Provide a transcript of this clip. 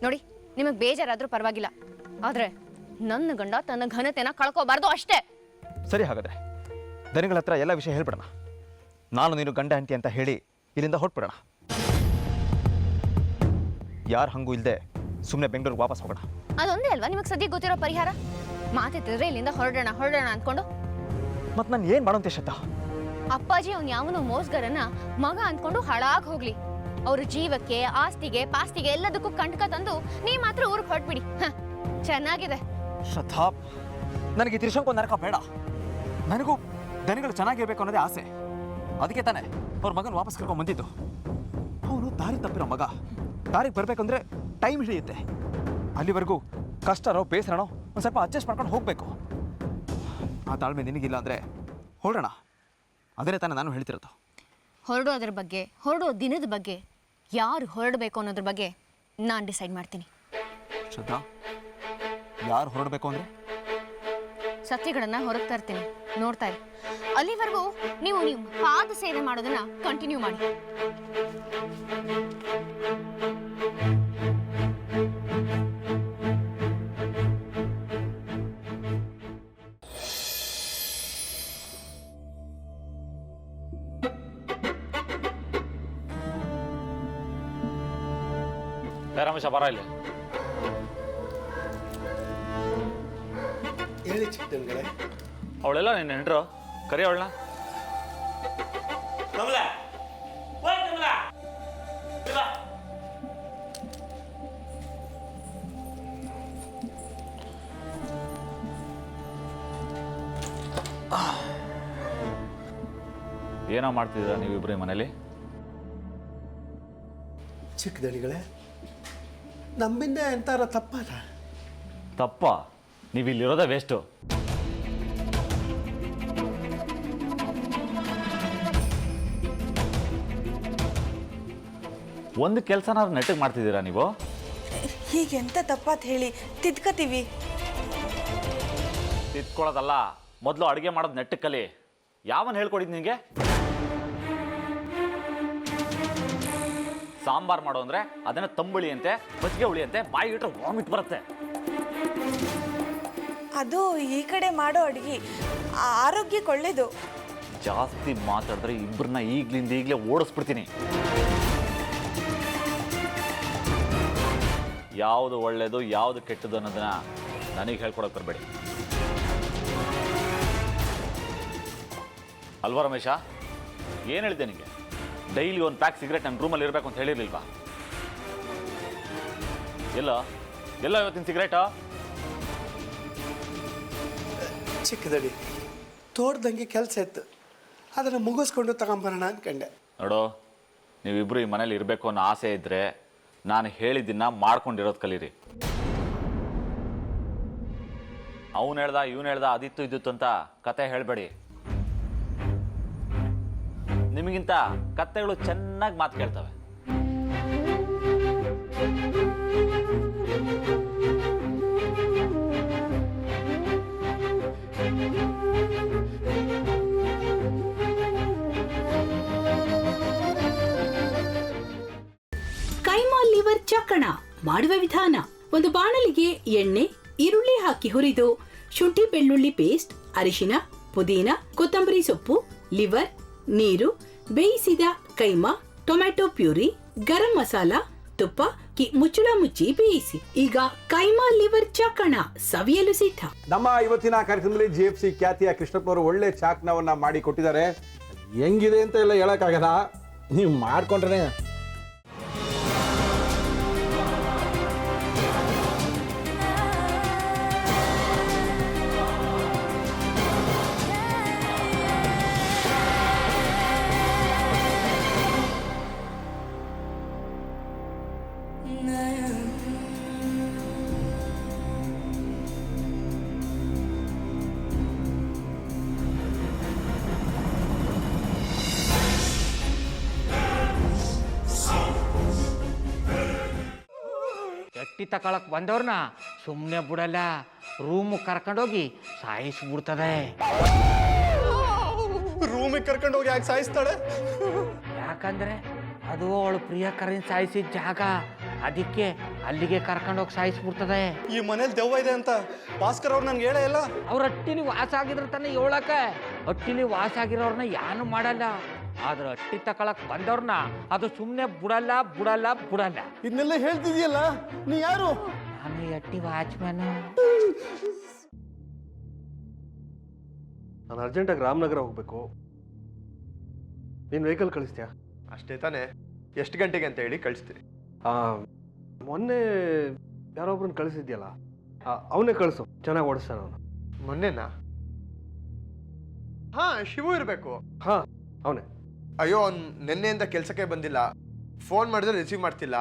ನೋಡಿ, ನಿಮಗೆ ಬೇಜಾರಾದ್ರೂ ಪರವಾಗಿಲ್ಲ, ಆದ್ರೆ ನನ್ನ ಗಂಡ ತನ್ನ ಘನತೆನ ಕಳ್ಕೋಬಾರ್ದು ಅಷ್ಟೇ. ಸರಿ, ಹಾಗಾದ್ರೆ ದನಿಗಳ ಹತ್ರ ಎಲ್ಲ ವಿಷಯ ಹೇಳ್ಬಿಡೋಣ. ನಾನು ನೀನು ಗಂಡ ಹೆಂಡತಿ ಅಂತ ಹೇಳಿ ಇಲ್ಲಿಂದ ಹೊರಟ್ಬಿಡೋಣ. ಯಾರು ಹಂಗೂ ಇಲ್ಲದೆ ಸುಮ್ಮನೆ ಬೆಂಗಳೂರಿಗೆ ವಾಪಸ್ ಹೋಗೋಣ. ಅದೊಂದೇ ಅಲ್ವಾ ನಿಮಗೆ ಸದ್ಯಕ್ಕೆ ಗೊತ್ತಿರೋ ಪರಿಹಾರ? ಮಾತಿದ್ರೆ ಇಲ್ಲಿಂದ ಹೊರಡೋಣ ಅಂದ್ಕೊಂಡು ಮತ್ತೆ ನಾನು ಏನು ಮಾಡೋಂತೆ ಶ್ರದ್ಧಾ? ಅಪ್ಪಾಜಿ ಅವ್ನು ಯಾವನು ಮೋಸ್ಗರನ್ನ ಮಗ ಅಂದ್ಕೊಂಡು ಹಾಳಾಗಿ ಹೋಗ್ಲಿ. ಅವ್ರ ಜೀವಕ್ಕೆ, ಆಸ್ತಿಗೆ, ಪಾಸ್ತಿಗೆ ಎಲ್ಲದಕ್ಕೂ ಕಂಟಕ ತಂದು ನೀ ಮಾತ್ರ ಊರಿಗೆ ಹೊರಟ್ಬಿಡಿ. ಚೆನ್ನಾಗಿದೆ ಶ್ರದ್ಧಾ, ನನಗೆ ತಿರ್ಸಂಕೊಂದು ನರಕ ಬೇಡ. ನನಗೂ ದನಿಗಳು ಚೆನ್ನಾಗಿರ್ಬೇಕು ಅನ್ನೋದೇ ಆಸೆ. ಅದಕ್ಕೆ ತಾನೆ ಅವ್ರ ಮಗನ ವಾಪಸ್ ಕರ್ಕೊಂಡು ಬಂದಿದ್ದು. ಅವನು ದಾರಿ ತಪ್ಪಿರೋ ಮಗ. ದಾರಿಗೆ ಬರಬೇಕಂದ್ರೆ ಟೈಮ್ ಹಿಡಿಯುತ್ತೆ. ಅಲ್ಲಿವರೆಗೂ ಕಷ್ಟನೋ ಬೇಸರನೋ ಒಂದು ಸ್ವಲ್ಪ ಅಡ್ಜಸ್ಟ್ ಮಾಡ್ಕೊಂಡು ಹೋಗಬೇಕು. ಆ ತಾಳ್ಮೆ ನಿನಗಿಲ್ಲ ಅಂದರೆ ಹೊರಡೋಣ. ಅದೇ ತಾನೇ ನಾನು ಹೇಳ್ತಿರೋದು. ಹೊರಡೋದ್ರ ಬಗ್ಗೆ, ಹೊರಡೋ ದಿನದ ಬಗ್ಗೆ, ಯಾರು ಹೊರಡಬೇಕು ಅನ್ನೋದ್ರ ಬಗ್ಗೆ ನಾನು ಡಿಸೈಡ್ ಮಾಡ್ತೀನಿ. ಶ್ರದ್ಧಾ, ಯಾರು ಹೊರಡಬೇಕು ಅಂದರೆ? ಸತ್ಯಗಳನ್ನ ಹೊರಗೆ ತರ್ತೀನಿ, ನೋಡ್ತಾ ಇರಿ. ಅಲ್ಲಿವರೆಗೂ ನೀವು ಪಾದ ಸೇವೆ ಮಾಡೋದನ್ನ ಕಂಟಿನ್ಯೂ ಮಾಡಿ. ರಮೇಶ, ಬರ ಇಲ್ಲಿ. ಹೇಳಿ ಚಿಕ್ಕಂಗಳೇ. ಅವಳೆಲ್ಲ ನಿನ್ನ ಹೆಂಡ್ರು, ಕರಿ ಅವಳನ್ನ. ಏನೋ ಮಾಡ್ತಿದ್ದೀರಾ ನೀವಿಬ್ರು ಮನೇಲಿ? ಚಿಕ್ಕದಳಿಗಳೇ, ನಮ್ಮಿಂದ ಎಂತಾರ ತಪ್ಪಲ್ಲ? ತಪ್ಪ? ನೀವಿಲ್ಲಿರೋದೇ ವೇಸ್ಟು. ಒಂದು ಕೆಲಸನಾದ್ರು ನೆಟ್ಟಿಗೆ ಮಾಡ್ತಿದ್ದೀರಾ ನೀವು? ಹೀಗೆಂತ ತಪ್ಪಾತ್ ಹೇಳಿ ತಿದ್ಕತೀವಿ. ತಿದ್ಕೊಳ್ಳೋದಲ್ಲ, ಮೊದಲು ಅಡುಗೆ ಮಾಡೋದು ನೆಟ್ಟಿಗೆ ಕಲಿ. ಯಾವನ್ ಹೇಳ್ಕೊಡಿದ್ ನಿಮಗೆ? ಸಾಂಬಾರು ಮಾಡೋ ಅಂದರೆ ಅದನ್ನು ತಂಬುಳಿ ಅಂತೆ, ಮಜ್ಜಿಗೆ ಹುಳಿ ಅಂತೆ, ಬಾಯಿ ಇಟ್ಟರೆ ವಾಮಿಟ್ ಬರುತ್ತೆ. ಅದು ಈ ಕಡೆ ಮಾಡೋ ಅಡುಗೆ ಆರೋಗ್ಯಕ್ಕೆ ಒಳ್ಳೇದು. ಜಾಸ್ತಿ ಮಾತಾಡಿದ್ರೆ ಇಬ್ಬರನ್ನ ಈಗಲೇ ಓಡಿಸ್ಬಿಡ್ತೀನಿ. ಯಾವುದು ಒಳ್ಳೆಯದು ಯಾವುದು ಕೆಟ್ಟದ್ದು ಅನ್ನೋದನ್ನ ನನಗೆ ಹೇಳ್ಕೊಡೋಕೆ ಬರಬೇಡಿ. ಅಲ್ವಾ ರಮೇಶ? ಏನು ಹೇಳಿದ್ದೆ ನಿಮಗೆ? ಡೈಲಿ ಒಂದು ಪ್ಯಾಕ್ ಸಿಗರೇಟ್ ನನ್ನ ರೂಮಲ್ಲಿ ಇರಬೇಕು ಅಂತ ಹೇಳಿರಲಿಲ್ವಾ? ಎಲ್ಲ ಇವತ್ತಿನ ಸಿಗರೇಟಾ? ಚಿಕ್ಕದಡಿ, ತೋಟದಂಗೆ ಕೆಲಸ ಇತ್ತು, ಅದನ್ನು ಮುಗಿಸ್ಕೊಂಡು ತಗೊಂಬರೋಣ ಅಂದ್ಕೊಂಡೆ. ನೋಡು, ನೀವಿಬ್ಬರು ಈ ಮನೇಲಿ ಇರಬೇಕು ಅನ್ನೋ ಆಸೆ ಇದ್ದರೆ ನಾನು ಹೇಳಿದ್ದನ್ನ ಮಾಡ್ಕೊಂಡಿರೋದು ಕಲೀರಿ. ಅವನು ಹೇಳ್ದ ಇವನು ಹೇಳ್ದ ಅದಿತ್ತು ಇದಿತ್ತು ಅಂತ ಕತೆ ಹೇಳಬೇಡಿ. ನಿಮಗಿಂತ ಕತೆಗಳು ಚೆನ್ನಾಗಿ ಮಾತು ಕೇಳ್ತವೆ. ಕೈಮಾ ಲಿವರ್ ಚಕ್ಕಣ ಮಾಡುವ ವಿಧಾನ: ಒಂದು ಬಾಣಲಿಗೆ ಎಣ್ಣೆ, ಈರುಳ್ಳಿ ಹಾಕಿ ಹುರಿದು ಶುಂಠಿ ಬೆಳ್ಳುಳ್ಳಿ ಪೇಸ್ಟ್, ಅರಿಶಿನ, ಪುದೀನ, ಕೊತ್ತಂಬರಿ ಸೊಪ್ಪು, ಲಿವರ್, ನೀರು, ಬೇಯಿಸಿದ ಕೈಮಾ, ಟೊಮ್ಯಾಟೊ ಪ್ಯೂರಿ, ಗರಂ ಮಸಾಲ, ತುಪ್ಪ ಮುಚ್ಚಳ ಮುಚ್ಚಿ ಬೇಯಿಸಿ. ಈಗ ಕೈಮಾ ಲಿವರ್ ಚಾಕಣ ಸವಿಯಲು ಸಿದ್ಧ. ನಮ್ಮ ಇವತ್ತಿನ ಕಾರ್ಯಕ್ರಮದಲ್ಲಿ GFC ಖ್ಯಾತಿಯ ಕೃಷ್ಣಪ್ಪನವರು ಒಳ್ಳೆ ಚಾಕ್ನವನ್ನ ಮಾಡಿ ಕೊಟ್ಟಿದ್ದಾರೆ. ಹೆಂಗಿದೆ ಅಂತ ಎಲ್ಲ ಹೇಳಕ್ಕಾಗಲ್ಲ, ನೀವು ಮಾಡ್ಕೊಂಡ್ರೆ. ಎಟ್ಟಿ ತಕೊಳಕ್ ಬಂದವ್ರನ್ನ ಸುಮ್ಮನೆ ಬಿಡಲ್ಲ, ರೂಮ್ ಕರ್ಕೊಂಡೋಗಿ ಸಾಯಿಸ್ಬಿಡ್ತದೆ. ರೂಮಿಗೆ ಕರ್ಕೊಂಡೋಗಿ ಯಾಕೆ ಸಾಯಿಸ್ತಾಳೆ? ಯಾಕಂದ್ರೆ ಅದು ಅವಳು ಪ್ರಿಯಕರನ್ ಸಾಯಿಸಿದ ಜಾಗ. ಅದಕ್ಕೆ ಅಲ್ಲಿಗೆ ಕರ್ಕೊಂಡೋಗಿ ಸಾಯಿಸ್ಬಿಡ್ತದೆ. ಈ ಮನೇಲಿ ದೆವ್ವ ಇದೆ ಅಂತ ಭಾಸ್ಕರ್ ಅವ್ರು ನನ್ಗೆ ಹೇಳೇ ಇಲ್ಲ. ಅವ್ರ ಹಟ್ಟಿಲಿ ವಾಸ ಆಗಿದ್ರೆ ತಾನೆ ಹೇಳಕ. ಹಟ್ಟಿಲಿ ವಾಸ ಆಗಿರೋರ್ನ ಏನು ಮಾಡಲ್ಲ, ಆದ್ರೆ ಹಟ್ಟಿ ತಕೊಳಕ್ ಬಂದವ್ರನ್ನ ಅದು ಸುಮ್ಮನೆ ಬಿಡಲ್ಲ ಬಿಡಲ್ಲ ಬಿಡಲ್ಲ. ಇದನ್ನೆಲ್ಲ ಹೇಳ್ತಿದ್ಯಲ್ಲ, ನೀ ಯಾರು? ನಾನು ಈ ಹಟ್ಟಿ ವಾಚ್ಮ್ಯಾನ್. ನಾನು ಅರ್ಜೆಂಟಾಗಿ ರಾಮನಗರ ಹೋಗ್ಬೇಕು. ನೀನು ವೆಹಿಕಲ್ ಕಳಿಸ್ತೀಯಾ? ಅಷ್ಟೇ ತಾನೇ, ಎಷ್ಟು ಗಂಟೆಗೆ ಅಂತ ಹೇಳಿ ಕಳಿಸ್ತೀನಿ. ಮೊನ್ನೆ ಯಾರೊಬ್ರನ್ನ ಕಳಿಸಿದ್ಯಲ್ಲ, ಅವನೇ ಕಳಿಸು, ಚೆನ್ನಾಗಿ ಓಡಿಸ್ತಾನ ಅವನು. ಮೊನ್ನೆನಾ? ಹಾ, ಶಿವು ಇರಬೇಕು. ಹಾ, ಅವನೇ. ಅಯ್ಯೋ, ಅವ್ನು ನಿನ್ನೆಯಿಂದ ಕೆಲಸಕ್ಕೆ ಬಂದಿಲ್ಲ. ಫೋನ್ ಮಾಡಿದ್ರೆ ರಿಸೀವ್ ಮಾಡ್ತಿಲ್ಲ.